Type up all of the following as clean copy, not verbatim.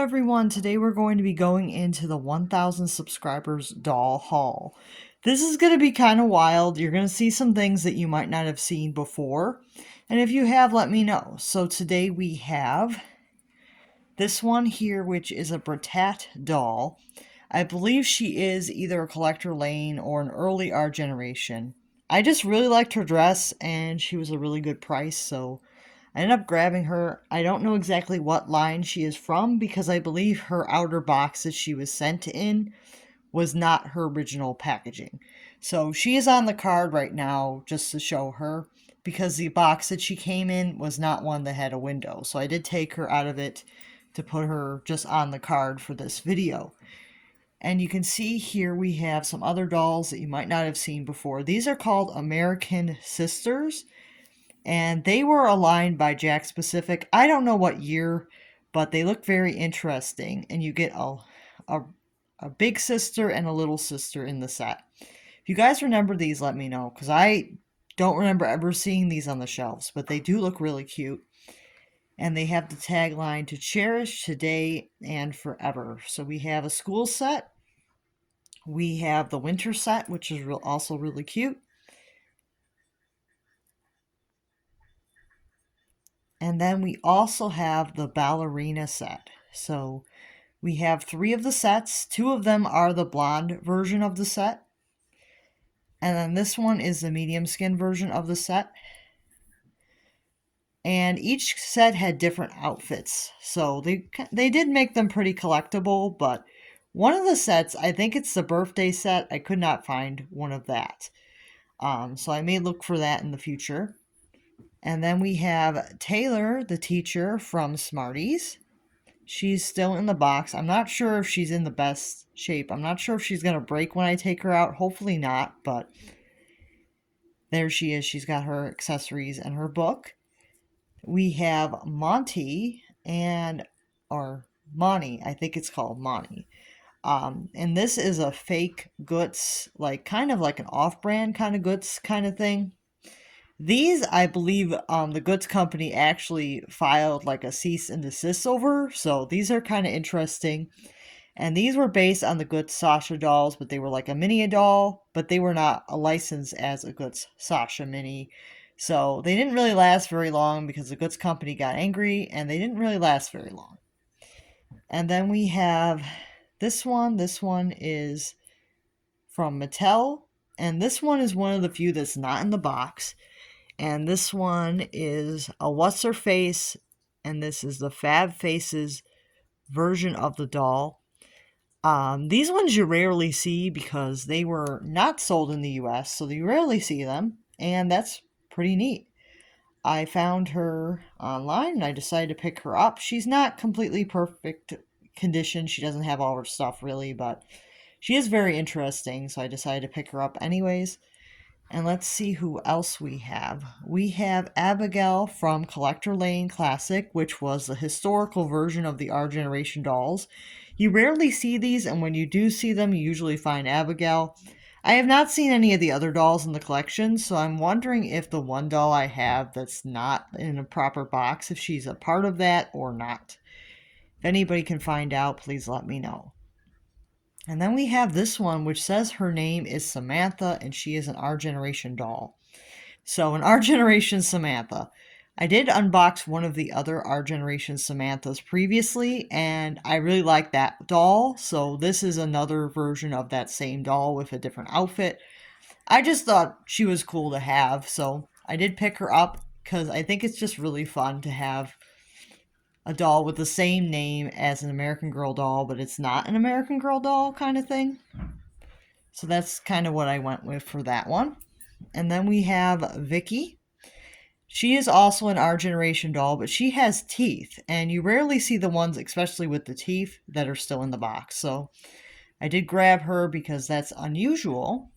everyone, today we're going to be going into the 1000 subscribers doll haul. This is going to be kind of wild. You're going to see some things that you might not have seen before, and if you have, let me know. So today we have this one here, which is a Brattat doll. I believe she is either a Collector Lane or an early R generation. I just really liked her dress, and she was a really good price, so I ended up grabbing her. I don't know exactly what line she is from because I believe her outer box that she was sent in was not her original packaging. So she is on the card right now just to show her because the box that she came in was not one that had a window. So I did take her out of it to put her just on the card for this video. And you can see here we have some other dolls that you might not have seen before. These are called American Sisters, and they were aligned by Jakks Pacific. I don't know what year, but they look very interesting, and you get a big sister and a little sister in the set. If you guys remember these, let me know, because I don't remember ever seeing these on the shelves, but they do look really cute. And they have the tagline, "To cherish today and forever." So we have a school set. We have the winter set, which is also really cute. And then we also have the ballerina set. So we have 3 of the sets. 2 of them are the blonde version of the set. And then this one is the medium skin version of the set. And each set had different outfits. So they did make them pretty collectible, but one of the sets, I think it's the birthday set, I could not find one of that. So I may look for that in the future. And then we have Taylor, the teacher from Smarties. She's still in the box. I'm not sure if she's in the best shape. I'm not sure if she's going to break when I take her out. Hopefully not, but there she is. She's got her accessories and her book. We have Monty or Monty, I think it's called Monty. And this is a fake Goods, like kind of like an off-brand kind of Goods kind of thing. These, I believe, the Goods company actually filed like a cease and desist over, so these are kind of interesting. And these were based on the Goods Sasha dolls, but they were like a mini doll, but they were not a license as a Goods Sasha mini. So they didn't really last very long because the Goods company got angry, and they didn't really last very long. And then we have this one. This one is from Mattel, and this one is one of the few that's not in the box. And this one is a What's Her Face, and this is the Fab Faces version of the doll. These ones you rarely see because they were not sold in the US, so you rarely see them, and that's pretty neat. I found her online and I decided to pick her up. She's not completely perfect condition. She doesn't have all her stuff really, but she is very interesting, so I decided to pick her up anyways. And let's see who else we have. We have Abigail from Collector Lane Classic, which was the historical version of the R Generation dolls. You rarely see these, and when you do see them, you usually find Abigail. I have not seen any of the other dolls in the collection, so I'm wondering if the one doll I have that's not in a proper box, if she's a part of that or not. If anybody can find out, please let me know. And then we have this one, which says her name is Samantha, and she is an R Generation doll. So, an R Generation Samantha. I did unbox one of the other R Generation Samanthas previously, and I really like that doll. So, this is another version of that same doll with a different outfit. I just thought she was cool to have, so I did pick her up because I think it's just really fun to have a doll with the same name as an American Girl doll, but it's not an American Girl doll kind of thing. So that's kind of what I went with for that one. And then we have Vicky. She is also an R Generation doll, but she has teeth, and you rarely see the ones, especially with the teeth, that are still in the box. So I did grab her because that's unusual.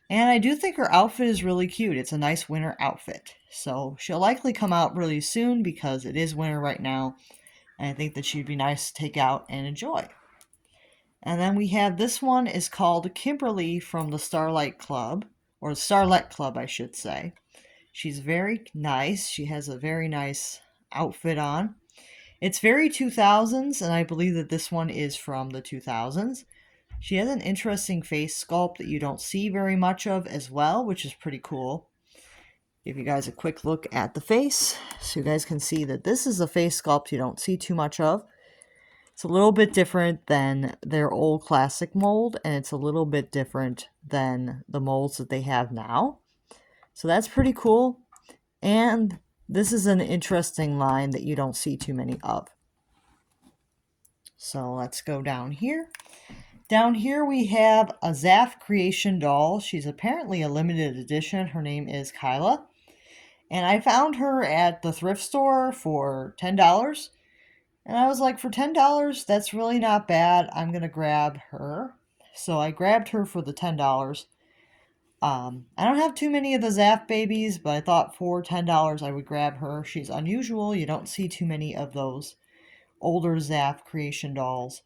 And I do think her outfit is really cute. It's a nice winter outfit. So she'll likely come out really soon because it is winter right now. And I think that she'd be nice to take out and enjoy. And then we have this one is called Kimberly from the Starlight Club, or the Starlet Club, I should say. She's very nice. She has a very nice outfit on. It's very 2000s, and I believe that this one is from the 2000s. She has an interesting face sculpt that you don't see very much of as well, which is pretty cool. Give you guys a quick look at the face so you guys can see that this is a face sculpt you don't see too much of. It's a little bit different than their old classic mold, and it's a little bit different than the molds that they have now. So that's pretty cool. And this is an interesting line that you don't see too many of. So let's go down here. Down here we have a Zaf Creation doll. She's apparently a limited edition. Her name is Kyla. And I found her at the thrift store for $10. And I was like, for $10, that's really not bad. I'm going to grab her. So I grabbed her for the $10. I don't have too many of the Zaf babies, but I thought for $10 I would grab her. She's unusual. You don't see too many of those older Zaf Creation dolls.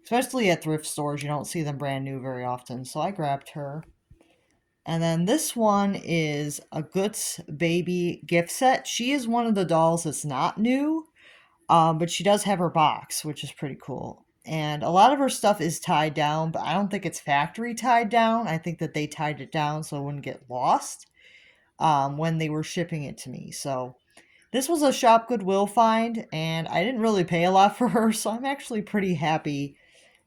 Especially at thrift stores, you don't see them brand new very often. So I grabbed her. And then this one is a Guts Baby gift set. She is one of the dolls that's not new, but she does have her box, which is pretty cool. And a lot of her stuff is tied down, but I don't think it's factory tied down. I think that they tied it down so it wouldn't get lost when they were shipping it to me. So this was a Shop Goodwill find, and I didn't really pay a lot for her, so I'm actually pretty happy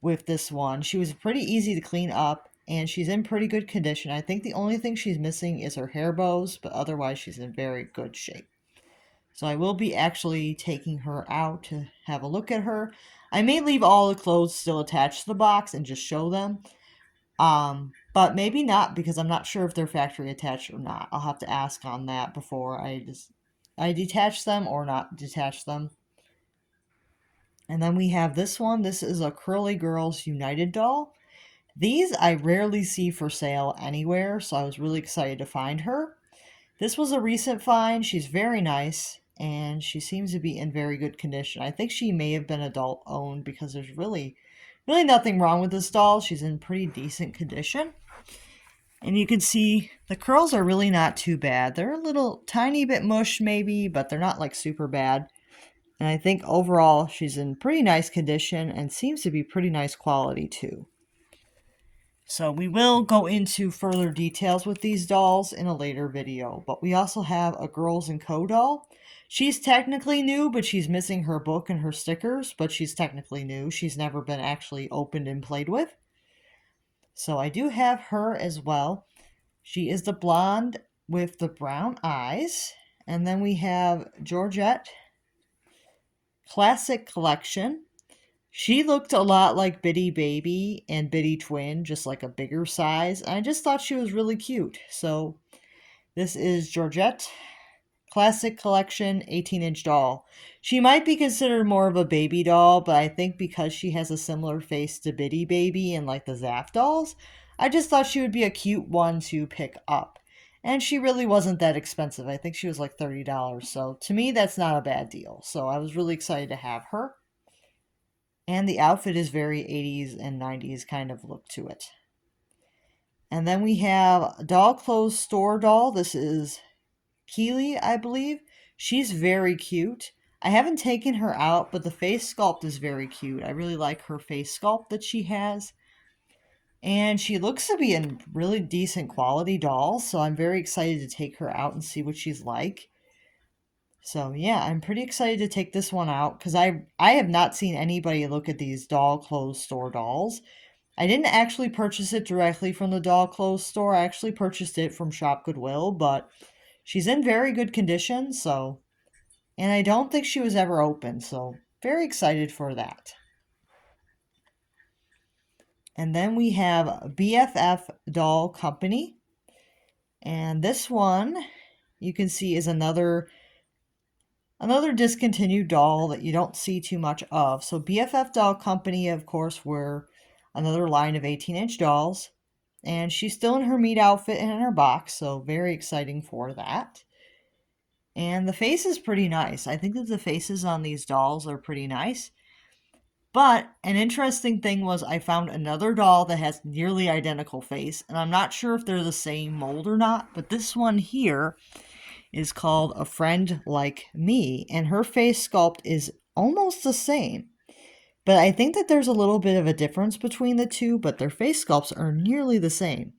with this one. She was pretty easy to clean up, and she's in pretty good condition. I think the only thing she's missing is her hair bows, but otherwise she's in very good shape. So I will be actually taking her out to have a look at her. I may leave all the clothes still attached to the box and just show them. But maybe not, because I'm not sure if they're factory attached or not. I'll have to ask on that before I detach them or not detach them. And then we have this one. This is a Curly Girls United doll. These I rarely see for sale anywhere, so I was really excited to find her. This was a recent find. She's very nice, and she seems to be in very good condition. I think she may have been adult owned because there's really nothing wrong with this doll. She's in pretty decent condition. And you can see the curls are really not too bad. They're a little tiny bit mush maybe, but they're not like super bad. And I think overall she's in pretty nice condition and seems to be pretty nice quality too. So we will go into further details with these dolls in a later video, but we also have a Girls & Co doll. She's technically new, but she's missing her book and her stickers, but she's technically new. She's never been actually opened and played with. So I do have her as well. She is the blonde with the brown eyes. And then we have Georgette Classic Collection. She looked a lot like Bitty Baby and Bitty Twin, just like a bigger size. And I just thought she was really cute. So this is Georgette Classic Collection 18-inch doll. She might be considered more of a baby doll, but I think because she has a similar face to Bitty Baby and like the Zaf dolls, I just thought she would be a cute one to pick up. And she really wasn't that expensive. I think she was like $30. So to me, that's not a bad deal. So I was really excited to have her. And the outfit is very 80s and 90s kind of look to it. And then we have Doll Clothes Store doll. This is Keely, I believe. She's very cute. I haven't taken her out, but the face sculpt is very cute. I really like her face sculpt that she has. And she looks to be a really decent quality doll, so I'm very excited to take her out and see what she's like. So yeah, I'm pretty excited to take this one out because I have not seen anybody look at these Doll Clothes Store dolls. I didn't actually purchase it directly from the Doll Clothes Store. I actually purchased it from Shop Goodwill, but she's in very good condition, so... And I don't think she was ever opened, so very excited for that. And then we have BFF Doll Company. And this one, you can see, is another discontinued doll that you don't see too much of. So BFF Doll Company, of course, were another line of 18-inch dolls. And she's still in her meat outfit and in her box, so very exciting for that. And the face is pretty nice. I think that the faces on these dolls are pretty nice. But an interesting thing was I found another doll that has nearly identical face, and I'm not sure if they're the same mold or not, but this one here is called A Friend Like Me, and her face sculpt is almost the same. But I think that there's a little bit of a difference between the two, but their face sculpts are nearly the same.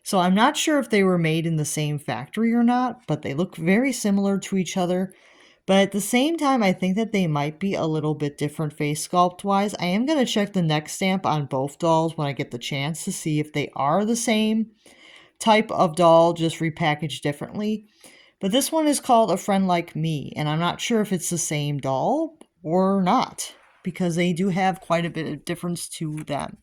So I'm not sure if they were made in the same factory or not, but they look very similar to each other. But at the same time, I think that they might be a little bit different face sculpt wise. I am going to check the neck stamp on both dolls when I get the chance to see if they are the same type of doll, just repackaged differently. But this one is called A Friend Like Me, and I'm not sure if it's the same doll or not, because they do have quite a bit of difference to them.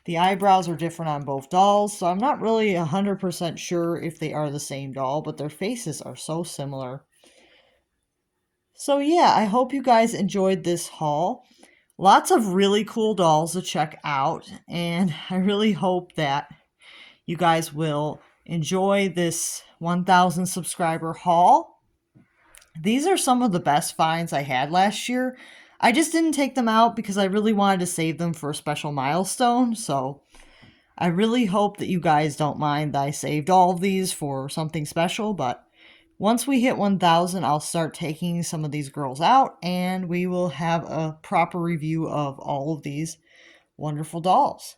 The eyebrows are different on both dolls, so I'm not really 100% sure if they are the same doll, but their faces are so similar. So yeah, I hope you guys enjoyed this haul. Lots of really cool dolls to check out, and I really hope that you guys will enjoy this 1,000 subscriber haul. These are some of the best finds I had last year. I just didn't take them out because I really wanted to save them for a special milestone, so I really hope that you guys don't mind that I saved all of these for something special, but once we hit 1,000, I'll start taking some of these girls out, and we will have a proper review of all of these wonderful dolls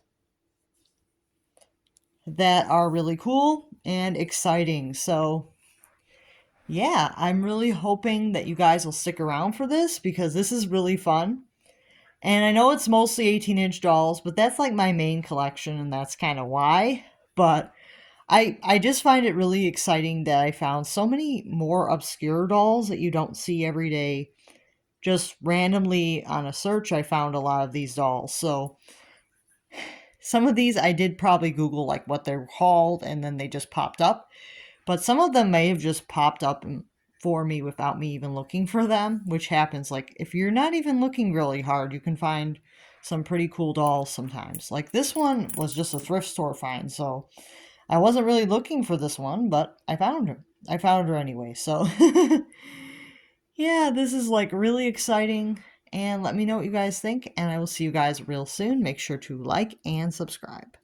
that are really cool and exciting. So yeah, I'm really hoping that you guys will stick around for this because this is really fun. And I know it's mostly 18-inch dolls, but that's like my main collection, and that's kind of why. But I just find it really exciting that I found so many more obscure dolls that you don't see every day. Just randomly on a search, I found a lot of these dolls. So some of these I did probably Google like what they're called, and then they just popped up. But some of them may have just popped up for me without me even looking for them, which happens. Like if you're not even looking really hard, you can find some pretty cool dolls sometimes. Like this one was just a thrift store find, so I wasn't really looking for this one, but I found her. I found her anyway. So yeah, this is like really exciting. And let me know what you guys think, and I will see you guys real soon. Make sure to like and subscribe.